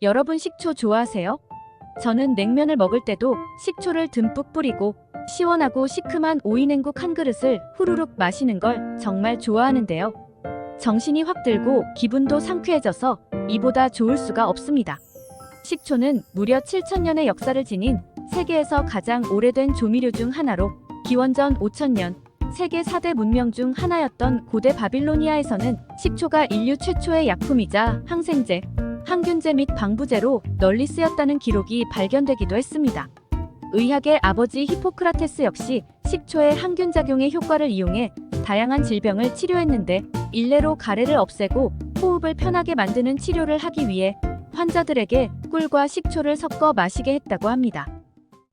여러분 식초 좋아하세요? 저는 냉면을 먹을 때도 식초를 듬뿍 뿌리고 시원하고 시큼한 오이냉국 한 그릇을 후루룩 마시는 걸 정말 좋아하는데요. 정신이 확 들고 기분도 상쾌해져서 이보다 좋을 수가 없습니다. 식초는 무려 7,000년의 역사를 지닌 세계에서 가장 오래된 조미료 중 하나로 기원전 5,000년 세계 4대 문명 중 하나였던 고대 바빌로니아에서는 식초가 인류 최초의 약품이자 항생제, 항균제 및 방부제로 널리 쓰였다는 기록이 발견되기도 했습니다. 의학의 아버지 히포크라테스 역시 식초의 항균작용의 효과를 이용해 다양한 질병을 치료했는데 일례로 가래를 없애고 호흡을 편하게 만드는 치료를 하기 위해 환자들에게 꿀과 식초를 섞어 마시게 했다고 합니다.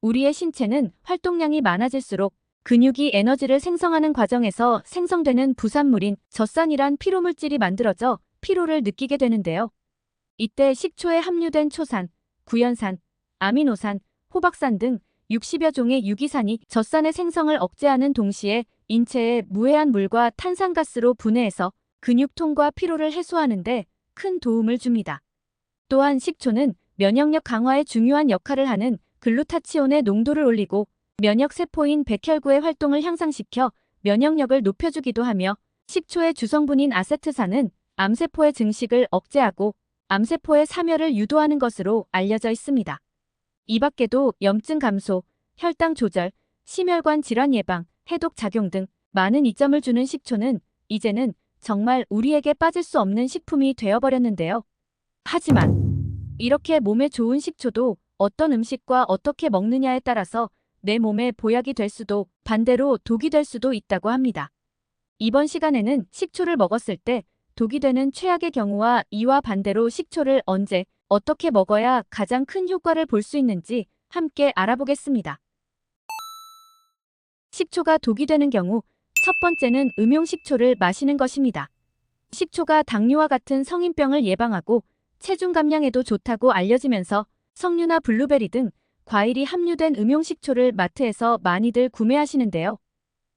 우리의 신체는 활동량이 많아질수록 근육이 에너지를 생성하는 과정에서 생성되는 부산물인 젖산이란 피로물질이 만들어져 피로를 느끼게 되는데요. 이때 식초에 함유된 초산, 구연산, 아미노산, 호박산 등 60여 종의 유기산이 젖산의 생성을 억제하는 동시에 인체에 무해한 물과 탄산가스로 분해해서 근육통과 피로를 해소하는 데 큰 도움을 줍니다. 또한 식초는 면역력 강화에 중요한 역할을 하는 글루타치온의 농도를 올리고 면역세포인 백혈구의 활동을 향상시켜 면역력을 높여주기도 하며 식초의 주성분인 아세트산은 암세포의 증식을 억제하고 암세포의 사멸을 유도하는 것으로 알려져 있습니다. 이 밖에도 염증 감소, 혈당 조절, 심혈관 질환 예방, 해독 작용 등 많은 이점을 주는 식초는 이제는 정말 우리에게 빠질 수 없는 식품이 되어버렸는데요. 하지만 이렇게 몸에 좋은 식초도 어떤 음식과 어떻게 먹느냐에 따라서 내 몸에 보약이 될 수도 반대로 독이 될 수도 있다고 합니다. 이번 시간에는 식초를 먹었을 때 독이 되는 최악의 경우와 이와 반대로 식초를 언제, 어떻게 먹어야 가장 큰 효과를 볼 수 있는지 함께 알아보겠습니다. 식초가 독이 되는 경우 첫 번째는 음용식초를 마시는 것입니다. 식초가 당뇨와 같은 성인병을 예방하고 체중 감량에도 좋다고 알려지면서 석류나 블루베리 등 과일이 함유된 음용식초를 마트에서 많이들 구매하시는데요.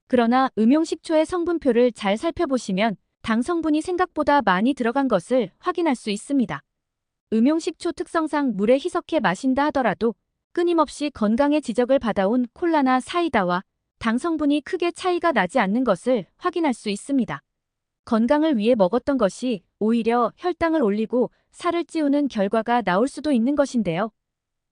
그러나 음용식초의 성분표를 잘 살펴보시면 당 성분이 생각보다 많이 들어간 것을 확인할 수 있습니다. 음용식초 특성상 물에 희석해 마신다 하더라도 끊임없이 건강에 지적을 받아온 콜라나 사이다와 당 성분이 크게 차이가 나지 않는 것을 확인할 수 있습니다. 건강을 위해 먹었던 것이 오히려 혈당을 올리고 살을 찌우는 결과가 나올 수도 있는 것인데요.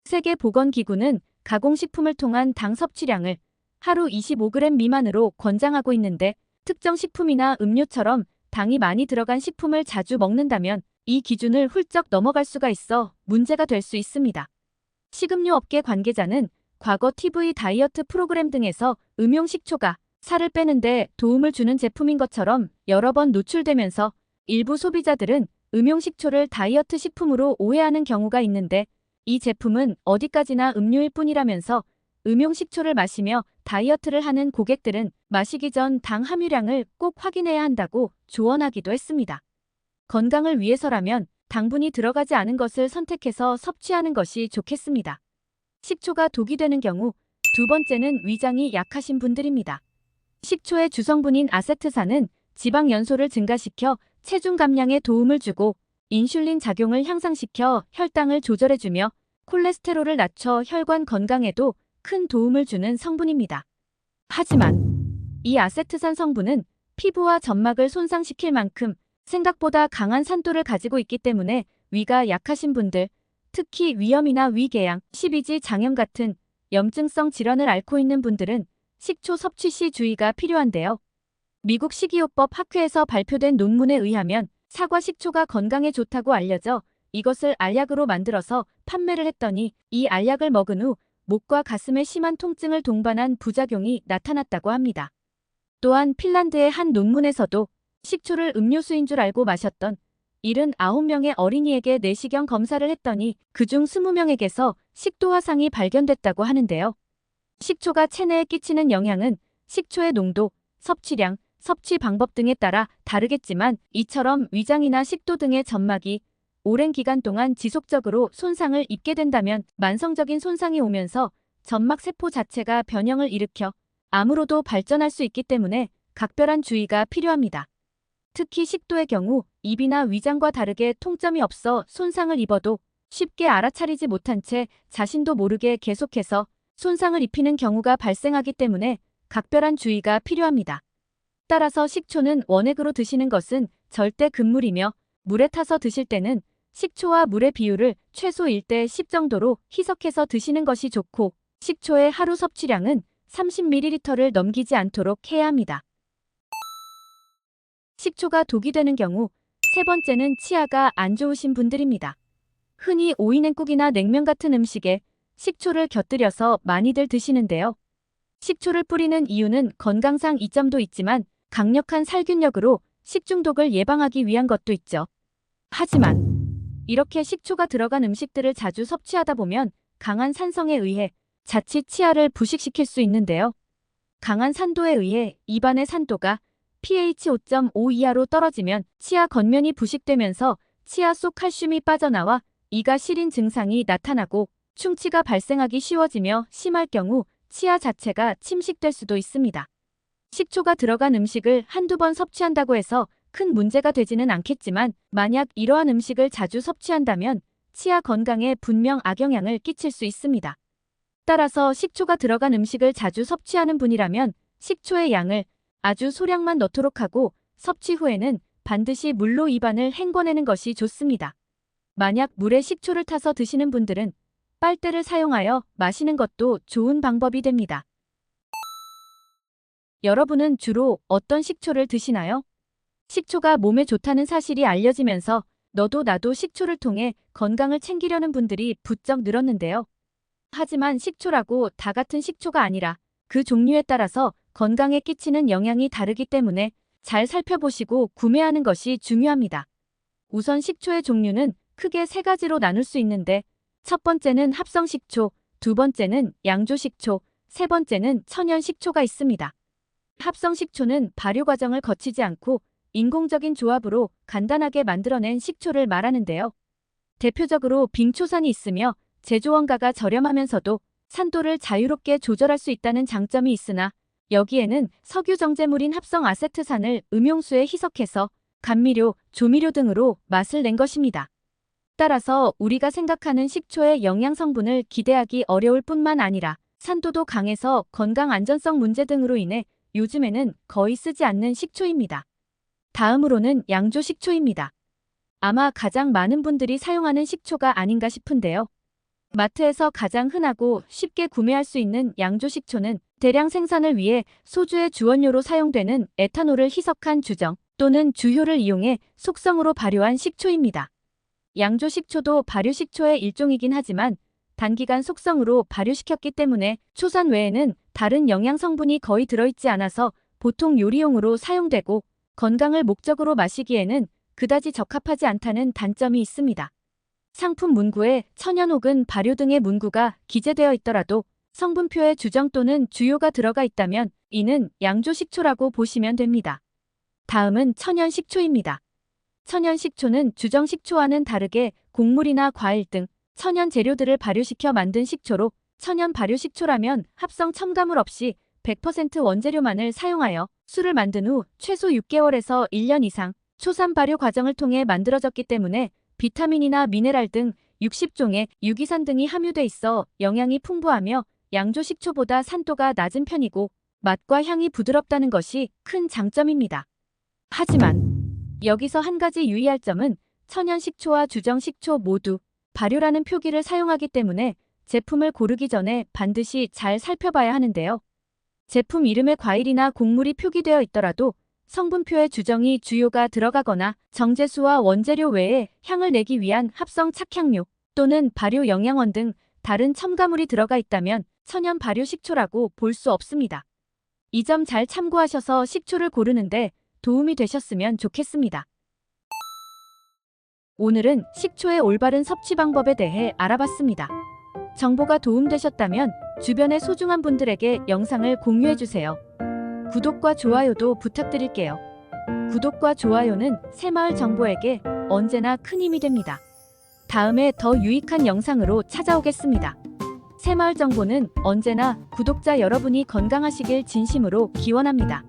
세계보건기구는 가공식품을 통한 당 섭취량을 하루 25g 미만으로 권장하고 있는데 특정 식품이나 음료처럼 당이 많이 들어간 식품을 자주 먹는다면 이 기준을 훌쩍 넘어갈 수가 있어 문제가 될 수 있습니다. 식음료 업계 관계자는 과거 TV 다이어트 프로그램 등에서 음용식초가 살을 빼는데 도움을 주는 제품인 것처럼 여러 번 노출되면서 일부 소비자들은 음용식초를 다이어트 식품으로 오해하는 경우가 있는데 이 제품은 어디까지나 음료일 뿐이라면서 음용식초를 마시며 다이어트를 하는 고객들은 마시기 전 당 함유량을 꼭 확인해야 한다고 조언하기도 했습니다. 건강을 위해서라면 당분이 들어가지 않은 것을 선택해서 섭취하는 것이 좋겠습니다. 식초가 독이 되는 경우 두 번째는 위장이 약하신 분들입니다. 식초의 주성분인 아세트산은 지방 연소를 증가시켜 체중 감량에 도움을 주고 인슐린 작용을 향상시켜 혈당을 조절해주며 콜레스테롤을 낮춰 혈관 건강에도 큰 도움을 주는 성분입니다. 하지만 이 아세트산 성분은 피부와 점막을 손상시킬 만큼 생각보다 강한 산도를 가지고 있기 때문에 위가 약하신 분들, 특히 위염이나 위궤양, 십이지 장염 같은 염증성 질환을 앓고 있는 분들은 식초 섭취 시 주의가 필요한데요. 미국 식이요법 학회에서 발표된 논문에 의하면 사과 식초가 건강에 좋다고 알려져 이것을 알약으로 만들어서 판매를 했더니 이 알약을 먹은 후 목과 가슴에 심한 통증을 동반한 부작용이 나타났다고 합니다. 또한 핀란드의 한 논문에서도 식초를 음료수인 줄 알고 마셨던 79명의 어린이에게 내시경 검사를 했더니 그중 20명에게서 식도 화상이 발견됐다고 하는데요. 식초가 체내에 끼치는 영향은 식초의 농도, 섭취량, 섭취 방법 등에 따라 다르겠지만 이처럼 위장이나 식도 등의 점막이 오랜 기간 동안 지속적으로 손상을 입게 된다면 만성적인 손상이 오면서 점막 세포 자체가 변형을 일으켜 암으로도 발전할 수 있기 때문에 각별한 주의가 필요합니다. 특히 식도의 경우 입이나 위장과 다르게 통점이 없어 손상을 입어도 쉽게 알아차리지 못한 채 자신도 모르게 계속해서 손상을 입히는 경우가 발생하기 때문에 각별한 주의가 필요합니다. 따라서 식초는 원액으로 드시는 것은 절대 금물이며 물에 타서 드실 때는 식초와 물의 비율을 최소 1대 10 정도로 희석해서 드시는 것이 좋고 식초의 하루 섭취량은 30ml를 넘기지 않도록 해야 합니다. 식초가 독이 되는 경우 세 번째는 치아가 안 좋으신 분들입니다. 흔히 오이냉국이나 냉면 같은 음식에 식초를 곁들여서 많이들 드시는데요. 식초를 뿌리는 이유는 건강상 이점도 있지만 강력한 살균력으로 식중독을 예방하기 위한 것도 있죠. 하지만 이렇게 식초가 들어간 음식들을 자주 섭취하다 보면 강한 산성에 의해 자칫 치아를 부식시킬 수 있는데요. 강한 산도에 의해 입안의 산도가 pH 5.5 이하로 떨어지면 치아 겉면이 부식되면서 치아 속 칼슘이 빠져나와 이가 시린 증상이 나타나고 충치가 발생하기 쉬워지며 심할 경우 치아 자체가 침식될 수도 있습니다. 식초가 들어간 음식을 한두 번 섭취한다고 해서 큰 문제가 되지는 않겠지만 만약 이러한 음식을 자주 섭취한다면 치아 건강에 분명 악영향을 끼칠 수 있습니다. 따라서 식초가 들어간 음식을 자주 섭취하는 분이라면 식초의 양을 아주 소량만 넣도록 하고 섭취 후에는 반드시 물로 입안을 헹궈내는 것이 좋습니다. 만약 물에 식초를 타서 드시는 분들은 빨대를 사용하여 마시는 것도 좋은 방법이 됩니다. 여러분은 주로 어떤 식초를 드시나요? 식초가 몸에 좋다는 사실이 알려지면서 너도 나도 식초를 통해 건강을 챙기려는 분들이 부쩍 늘었는데요. 하지만 식초라고 다 같은 식초가 아니라 그 종류에 따라서 건강에 끼치는 영향이 다르기 때문에 잘 살펴보시고 구매하는 것이 중요합니다. 우선 식초의 종류는 크게 세 가지로 나눌 수 있는데 첫 번째는 합성식초, 두 번째는 양조식초, 세 번째는 천연식초가 있습니다. 합성식초는 발효 과정을 거치지 않고 인공적인 조합으로 간단하게 만들어낸 식초를 말하는데요. 대표적으로 빙초산이 있으며 제조 원가가 저렴하면서도 산도를 자유롭게 조절할 수 있다는 장점이 있으나 여기에는 석유 정제물인 합성 아세트산을 음용수에 희석해서 감미료, 조미료 등으로 맛을 낸 것입니다. 따라서 우리가 생각하는 식초의 영양 성분을 기대하기 어려울 뿐만 아니라 산도도 강해서 건강 안전성 문제 등으로 인해 요즘에는 거의 쓰지 않는 식초입니다. 다음으로는 양조식초입니다. 아마 가장 많은 분들이 사용하는 식초가 아닌가 싶은데요. 마트에서 가장 흔하고 쉽게 구매할 수 있는 양조식초는 대량 생산을 위해 소주의 주원료로 사용되는 에탄올을 희석한 주정 또는 주효를 이용해 속성으로 발효한 식초입니다. 양조식초도 발효식초의 일종이긴 하지만 단기간 속성으로 발효시켰기 때문에 초산 외에는 다른 영양 성분이 거의 들어있지 않아서 보통 요리용으로 사용되고 건강을 목적으로 마시기에는 그다지 적합하지 않다는 단점이 있습니다. 상품 문구에 천연 혹은 발효 등의 문구가 기재되어 있더라도 성분표에 주정 또는 주효가 들어가 있다면 이는 양조식초라고 보시면 됩니다. 다음은 천연식초입니다. 천연식초는 주정식초와는 다르게 곡물이나 과일 등 천연 재료들을 발효시켜 만든 식초로 천연 발효식초라면 합성 첨가물 없이 100% 원재료만을 사용하여 술을 만든 후 최소 6개월에서 1년 이상 초산 발효 과정을 통해 만들어졌기 때문에 비타민이나 미네랄 등 60종의 유기산 등이 함유돼 있어 영양이 풍부하며 양조식초보다 산도가 낮은 편이고 맛과 향이 부드럽다는 것이 큰 장점입니다. 하지만 여기서 한 가지 유의할 점은 천연식초와 주정식초 모두 발효라는 표기를 사용하기 때문에 제품을 고르기 전에 반드시 잘 살펴봐야 하는데요. 제품 이름에 과일이나 곡물이 표기되어 있더라도 성분표에 주정이 주요가 들어가거나 정제수와 원재료 외에 향을 내기 위한 합성 착향료 또는 발효 영양원 등 다른 첨가물이 들어가 있다면 천연 발효 식초라고 볼 수 없습니다. 이 점 잘 참고하셔서 식초를 고르는데 도움이 되셨으면 좋겠습니다. 오늘은 식초의 올바른 섭취 방법에 대해 알아봤습니다. 정보가 도움되셨다면 주변의 소중한 분들에게 영상을 공유해주세요. 구독과 좋아요도 부탁드릴게요. 구독과 좋아요는 새마을 정보에게 언제나 큰 힘이 됩니다. 다음에 더 유익한 영상으로 찾아오겠습니다. 새마을 정보는 언제나 구독자 여러분이 건강하시길 진심으로 기원합니다.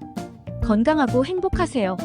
건강하고 행복하세요.